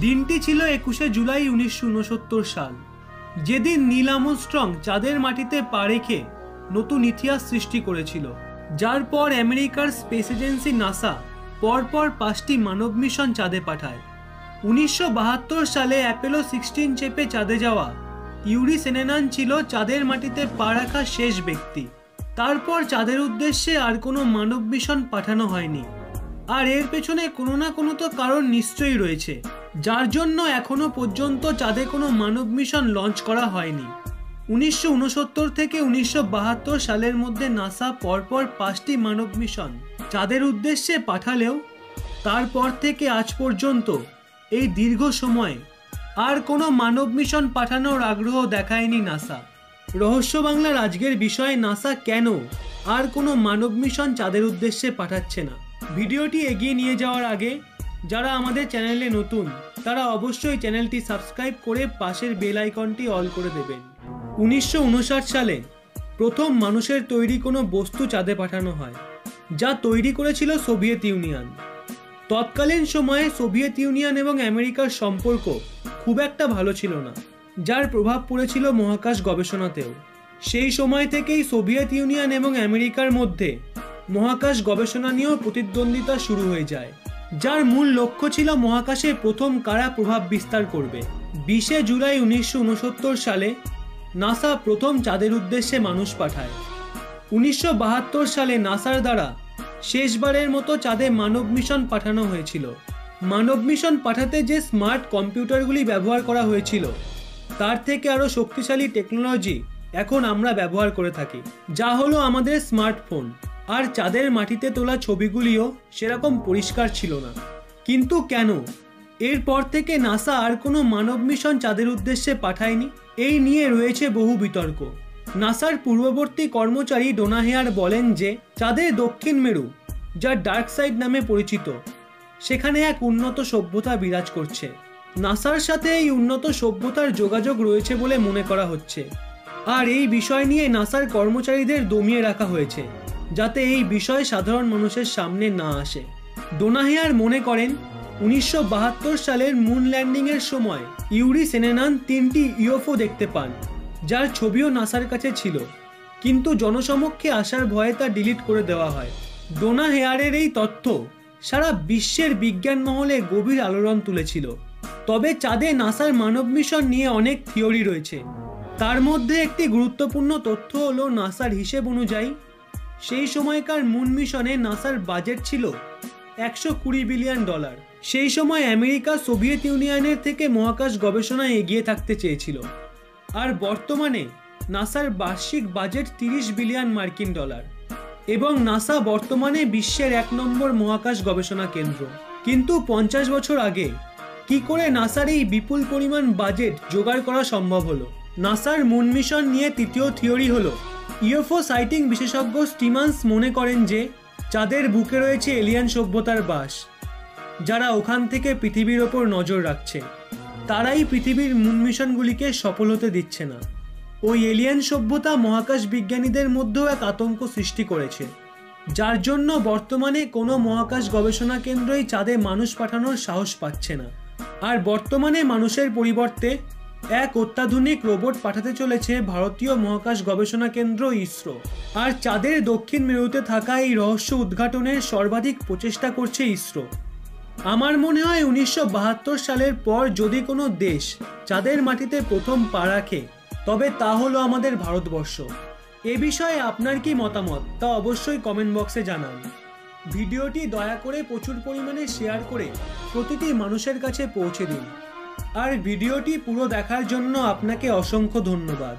দিনটি ছিল 21শে জুলাই 1969 সাল, যেদিন নীল আর্মস্ট্রং চাঁদের মাটিতে পা রেখে নতুন ইতিহাস সৃষ্টি করেছিল, যার পর আমেরিকার স্পেস এজেন্সি নাসা পরপর 5টি মানব মিশন চাঁদে পাঠায়। 1972 সালে অ্যাপোলো 16 চেপে চাঁদে যাওয়া ইউরি সেনেনান ছিল চাঁদের মাটিতে পা রাখা শেষ ব্যক্তি। তারপর চাঁদের উদ্দেশ্যে আর কোনো মানব মিশন পাঠানো হয়নি। আর এর পেছনে কোনো না কোনো তো কারণ নিশ্চয়ই রয়েছে, যার জন্য এখনো পর্যন্ত চাঁদে কোনো মানব মিশন লঞ্চ করা হয়নি। 1969 থেকে 1972 সালের মধ্যে নাসা পরপর 5টি মানব মিশন চাঁদের উদ্দেশ্যে পাঠালেও তারপর থেকে আজ পর্যন্ত এই দীর্ঘ সময়ে আর কোনো মানব মিশন পাঠানোর আগ্রহ দেখায়নি নাসা। রহস্য বাংলার আজকের বিষয়ে নাসা কেন আর কোনো মানব মিশন চাঁদের উদ্দেশ্যে পাঠাচ্ছে না। ভিডিওটি এগিয়ে নিয়ে যাওয়ার আগে যারা আমাদের চ্যানেলে নতুন তারা অবশ্যই চ্যানেলটি সাবস্ক্রাইব করে পাশের বেল আইকনটি অল করে দেবেন। 1959 সালে প্রথম মানুষের তৈরি কোনো বস্তু চাঁদে পাঠানো হয়, যা তৈরি করেছিল সোভিয়েত ইউনিয়ন। তৎকালীন সময়ে সোভিয়েত ইউনিয়ন এবং আমেরিকার সম্পর্ক খুব একটা ভালো ছিল না, যার প্রভাব পড়েছিল মহাকাশ গবেষণাতেও। সেই সময় থেকেই সোভিয়েত ইউনিয়ন এবং আমেরিকার মধ্যে মহাকাশ গবেষণা নিয়েও প্রতিদ্বন্দ্বিতা শুরু হয়ে যায়, যার মূল লক্ষ্য ছিল মহাকাশে প্রথম কারা প্রভাব বিস্তার করবে। 20শে জুলাই 1969 সালে নাসা প্রথম চাঁদের উদ্দেশ্যে মানুষ পাঠায়। 1972 সালে নাসার দ্বারা শেষবারের মতো চাঁদে মানব মিশন পাঠানো হয়েছিল। মানব মিশন পাঠাতে যে স্মার্ট কম্পিউটারগুলি ব্যবহার করা হয়েছিল তার থেকে আরও শক্তিশালী টেকনোলজি এখন আমরা ব্যবহার করে থাকি, যা হলো আমাদের স্মার্টফোন। আর চাঁদের মাটিতে তোলা ছবিগুলিও সেরকম পরিষ্কার ছিল না। কিন্তু কেন এরপর থেকে নাসা আর কোনো মানব মিশন চাঁদের উদ্দেশ্যে পাঠায়নি, এই নিয়ে রয়েছে বহু বিতর্ক। নাসার পূর্ববর্তী কর্মচারী ডোনা হেয়ার বলেন যে চাঁদের দক্ষিণ মেরু, যা ডার্ক সাইড নামে পরিচিত, সেখানে এক উন্নত সভ্যতা বিরাজ করছে। নাসার সাথে এই উন্নত সভ্যতার যোগাযোগ রয়েছে বলে মনে করা হচ্ছে। আর এই বিষয় নিয়ে নাসার কর্মচারীদের দমিয়ে রাখা হয়েছে, যাতে এই বিষয় সাধারণ মানুষের সামনে না আসে। ডোনা হেয়ার মনে করেন 1972 সালের মুন ল্যান্ডিংয়ের সময় ইউরি সেনেনান 3টি ইউএফও দেখতে পান, যার ছবিও নাসার কাছে ছিল, কিন্তু জনসমক্ষে আসার ভয়ে তা ডিলিট করে দেওয়া হয়। ডোনা হেয়ারের এই তথ্য সারা বিশ্বের বিজ্ঞান মহলে গভীর আলোড়ন তুলেছিল। তবে চাঁদে নাসার মানব মিশন নিয়ে অনেক থিওরি রয়েছে। তার মধ্যে একটি গুরুত্বপূর্ণ তথ্য হলো নাসার হিসেব অনুযায়ী সেই সময়কার মুন মিশনে নাসার বাজেট ছিল $120 বিলিয়ন। সেই সময় আমেরিকা সোভিয়েত ইউনিয়নের থেকে মহাকাশ গবেষণায় এগিয়ে থাকতে চেয়েছিল। আর বর্তমানে নাসার বার্ষিক বাজেট $30 বিলিয়ন এবং নাসা বর্তমানে বিশ্বের 1 নম্বর মহাকাশ গবেষণা কেন্দ্র। কিন্তু 50 বছর আগে কি করে নাসার এই বিপুল পরিমাণ বাজেট জোগাড় করা সম্ভব হলো? নাসার মুন মিশন নিয়ে তৃতীয় থিওরি হলো ইউএফও সাইটিং। বিশেষজ্ঞ স্টিমান্স মনে করেন যে চাঁদের বুকে রয়েছে এলিয়ান সভ্যতার বাস, যারা ওখান থেকে পৃথিবীর ওপর নজর রাখছে। তারাই পৃথিবীর মুন মিশনগুলিকে সফল হতে দিচ্ছে না। ওই এলিয়ান সভ্যতা মহাকাশ বিজ্ঞানীদের মধ্যেও এক আতঙ্ক সৃষ্টি করেছে, যার জন্য বর্তমানে কোনো মহাকাশ গবেষণা কেন্দ্রই চাঁদে মানুষ পাঠানোর সাহস পাচ্ছে না। আর বর্তমানে মানুষের পরিবর্তে এক অত্যাধুনিক রোবট পাঠাতে চলেছে ভারতীয় মহাকাশ গবেষণা কেন্দ্র ইসরো। আর চাঁদের দক্ষিণ মেরুতে থাকা এই রহস্য উদ্ঘাটনের সর্বাধিক প্রচেষ্টা করছে ইসরো। আমার মনে হয় 1972 সালের পর যদি কোনো দেশ চাঁদের মাটিতে প্রথম পা রাখে তবে তা হলো আমাদের ভারতবর্ষ। এ বিষয়ে আপনার কি মতামত তা অবশ্যই কমেন্ট বক্সে জানান। ভিডিওটি দয়া করে প্রচুর পরিমাণে শেয়ার করে প্রতিটি মানুষের কাছে পৌঁছে দিন। আর ভিডিওটি পুরো দেখার জন্য আপনাকে অসংখ্য ধন্যবাদ।